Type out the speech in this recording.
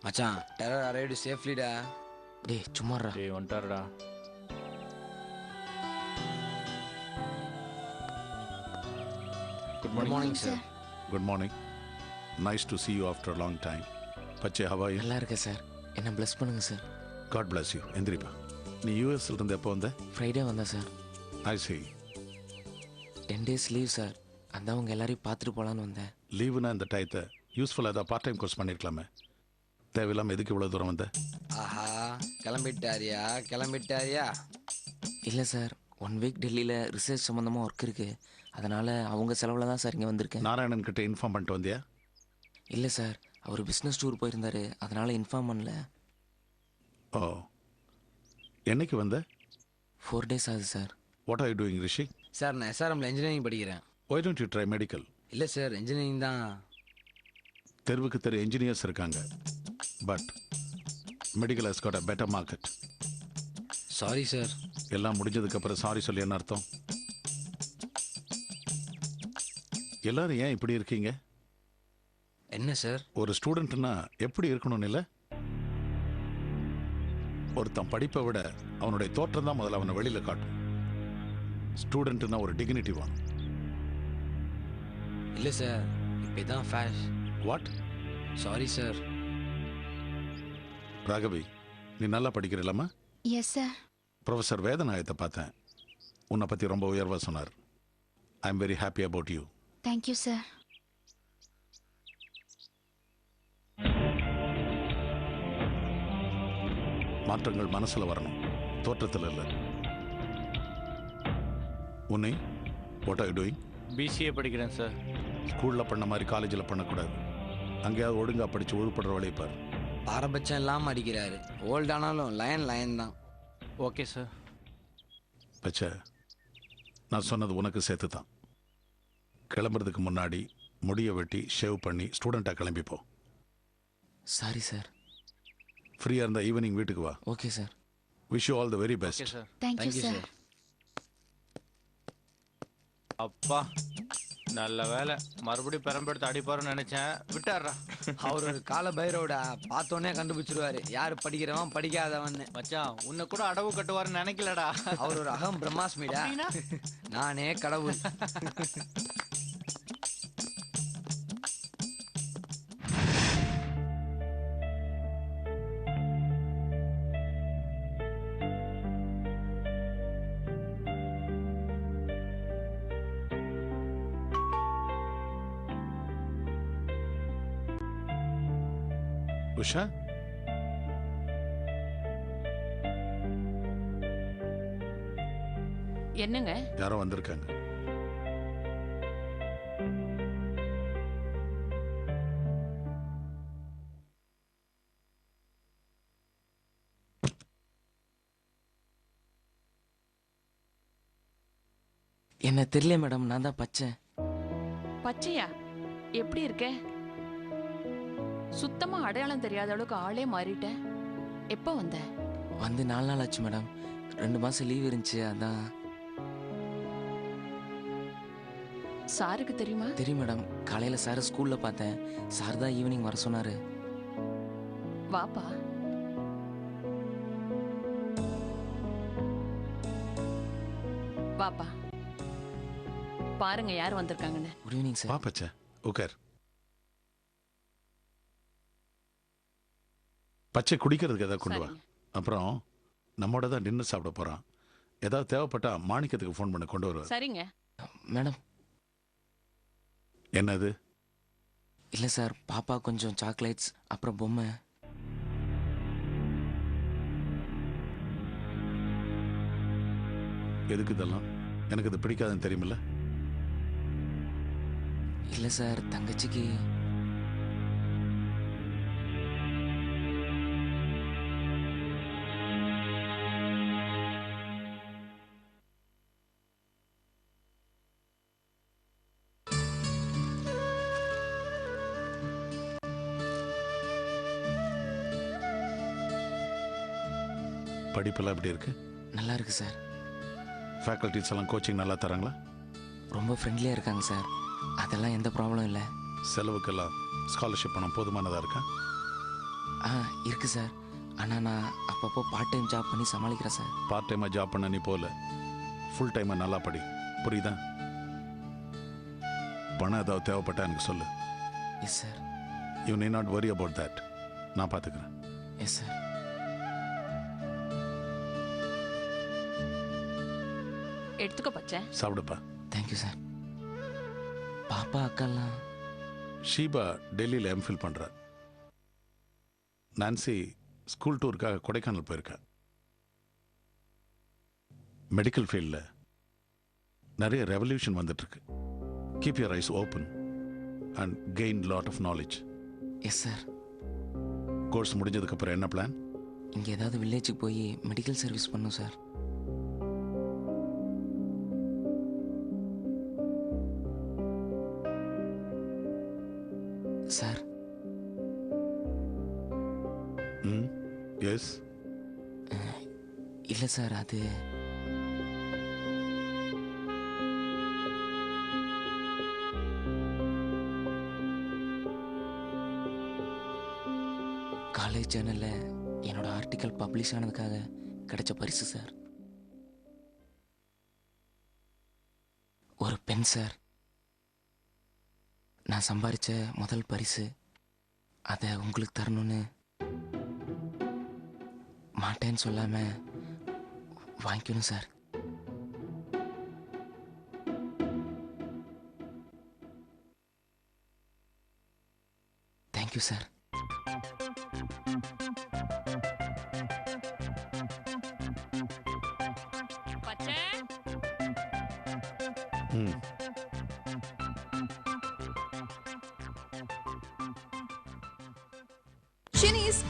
மச்சான் terror arrived சேஃப்லிடா. டேய் சும்மாறா. டேய் வந்துட்டாருடா. Good morning sir. Good morning. Nice to see you after a long time. பச்சை how are you? நல்லா இருக்கேன் சார். என்ன ப்ளஸ் பண்ணுங்க சார். God bless you. எந்திரிப்பா. நீ யூஎஸ்ல இருந்து எப்போ வந்த? ஃப்ரைடே வந்தேன் sir. I see. 10 days leave sir. அதான் உங்கள் எல்லாரையும் பார்த்துட்டு போகலான்னு வந்தேன். லீவுனா இந்த டயத்தை யூஸ்ஃபுல்லாக ஏதாவது பார்ட் டைம் கோர்ஸ் பண்ணியிருக்கலாமே. தேவையில்லாமல் எதுக்கு இவ்வளோ தூரம் வந்த? ஆஹா கிளம்பிட்டாரியா? இல்லை சார், 1 வீக் டெல்லியில் ரிசர்ச் சம்மந்தமாக ஒர்க் இருக்குது. அதனால் அவங்க செலவில் தான் சார் இங்கே வந்திருக்கேன். நாராயணன் கிட்ட இன்ஃபார்ம் பண்ணிட்டு வந்தியா? இல்லை சார், அவர் பிஸ்னஸ் டூர் போயிருந்தார். அதனால் இன்ஃபார்ம் பண்ணல. ஓ, என்னைக்கு வந்த? 4 days ஆகுது sir. What are you doing Rishi? Sir நான் எஸ்ஆர்எம்ல இன்ஜினியரிங் படிக்கிறேன். Why don't you try medical? இல்லை சார், இன்ஜினியரிங் தான். தெருவுக்கு தெரு இன்ஜினியர்ஸ் இருக்காங்க, but medical has got a better market. Sorry sir. எல்லாம் முடிஞ்சதுக்கப்புறம் சாரி சொல்லி என்ன அர்த்தம்? எல்லாரும் ஏன் இப்படி இருக்கீங்க? என்ன சார்? ஒரு ஸ்டூடெண்ட்னா எப்படி இருக்கணும்னு இல்லை, ஒருத்தன் படிப்பை விட அவனுடைய தோற்றம் தான் முதல்ல அவனை வெளியில காட்டும். ஸ்டூடெண்ட்னா ஒரு டிக்னிட்டி வேணும். இல்லை சார், இப்போ தான் ஃபேஷ். வாட்? Sorry sir. ராகவி, நீ நல்லா படிக்கிறலாமா? Yes sir. ப்ரொஃபஸர் வேதநாயகத்தை பார்த்தேன். உன்னை பற்றி ரொம்ப உயர்வாக சொன்னார். I am very happy about you. Thank you sir. மாற்றங்கள் மனசில் வரணும், தோற்றத்தில் இல்லை. உன்னை what are you doing? BCA படிக்கிறேன் சார். ஸ்கூலில் பண்ண மாதிரி காலேஜில் பண்ணக்கூடாது. அங்கேயாவது ஒழுங்காக படித்து ஒழுப்படுற வழிப்பார். பாரபட்சம் இல்லாமல் அடிக்கிறாரு. ஓல்டானாலும் லயன் தான். Okay sir. பச்சை, நான் சொன்னது உனக்கு சேர்த்து தான். கிளம்புறதுக்கு முன்னாடி முடியை வெட்டி ஷேவ் பண்ணி ஸ்டூடெண்ட்டாக கிளம்பிப்போம். Sorry sir. ஃப்ரீயாக இருந்தால் ஈவினிங் வீட்டுக்கு வா. Okay sir. Wish you all the very okay best. Sir. Thank you thank you sir. Sir. அப்பா நல்ல வேலை, மறுபடியும் பெரம்பெடுத்து அடிப்பாருன்னு நினைச்சேன், விட்டாரா. அவர் ஒரு கால பைரவடா, பார்த்தோன்னே கண்டுபிடிச்சிருவாரு யார் படிக்கிறவன் படிக்காதவன். மச்சான் உன்னை கூட அடவு கட்டுவாருன்னு நினைக்கலடா. அவர் ஒரு அகம் பிரம்மாஸ்மிடா. நானே கடவுள். உஷா, என்னங்க? யாரோ வந்திருக்காங்க. என்ன தெரியல மேடம், நான் தான் பச்சை. பச்சையா? எப்படி இருக்க? சுத்தமா அடையாளம் தெரியாத அளவுக்கு ஆளே மாறிட்டேன். எப்போ வந்த? வந்து 4 நாள் ஆச்சு மேடம். 2 மாதம் லீவ் இருந்துச்சு, அதான். சாருக்கு தெரியுமா? தெரியும் மேடம். காலையில் சார் ஸ்கூலில் பார்த்தேன். சார் தான் ஈவினிங் வர சொன்னார். வாப்பா. வாப்பா, பாருங்க யார் வந்திருக்காங்கன்னு. குட் ஈவினிங் வா சார். பச்சை, உட்கார். பச்சை குடிக்கிறதுக்கு ஏதாவது கொண்டு வா. சரிங்க. அப்புறம் நம்மோட தான் டின்னர் சாப்பிட போகிறான். ஏதாவது தேவைப்பட்டா மாணிக்கத்துக்கு ஃபோன் பண்ண கொண்டு வருவார். சரிங்க. மேடம், என்னது? இல்லை சார், பாப்பா கொஞ்சம் சாக்லேட்ஸ் அப்புறம் பொம்மை. எதுக்கு இதெல்லாம்? எனக்கு இது பிடிக்காதுன்னு தெரியுமில்ல. இல்லை சார், தங்கச்சிக்கு. படிப்பெல்லாம் எப்படி இருக்கு? நல்லா இருக்கு சார். ஃபேக்கல்டிஸ் எல்லாம் கோச்சிங் நல்லா தராங்களா? ரொம்ப ஃப்ரெண்ட்லியாக இருக்காங்க சார். அதெல்லாம் எந்த ப்ராப்ளம் இல்லை. செலவுக்கெல்லாம் ஸ்காலர்ஷிப் பணம் போதுமானதாக இருக்கா? ஆ இருக்கு சார். ஆனால் நான் அப்பப்போ பார்ட் டைம் ஜாப் பண்ணி சமாளிக்கிறேன் சார். பார்ட் டைமாக ஜாப் பண்ண நீ போல ஃபுல் டைமாக நல்லா படி, புரியுதா? பணம் ஏதாவது தேவைப்பட்டா எனக்கு சொல்லு. Yes sir. You need not worry about that. நான் பார்த்துக்கிறேன். Yes sir. எடுத்துக்கோ பச்சை. சாப்பிடுப்பா. Thank you sir. பாப்பா அக்காலாம் ஷீபா டெல்லியில் எம்ஃபில் பண்ணுறா. நான்சி ஸ்கூல் டூருக்காக கொடைக்கானல் போயிருக்கா. மெடிக்கல் ஃபீல்டில் நிறைய ரெவல்யூஷன் வந்துட்டுருக்கு. Keep your eyes open and gain lot of knowledge. Yes sir. Course முடிஞ்சதுக்கப்புறம் என்ன பிளான்? இங்கே ஏதாவது வில்லேஜுக்கு போய் மெடிக்கல் சர்வீஸ் பண்ணும் சார். சார். ம், எஸ். இல்லை சார், அது காலேஜ் ஜேர்னலில் என்னோட ஆர்டிக்கல் பப்ளிஷ் ஆனதுக்காக கிடைச்ச பரிசு சார். ஒரு பென் சார். நான் சம்பாதிச்ச முதல் பரிசு. அதை உங்களுக்கு தரணும்னு மாட்டேன்னு சொல்லாம வாங்கிக்கணும் சார். Thank you sir. பச்சை. ம். Shinny's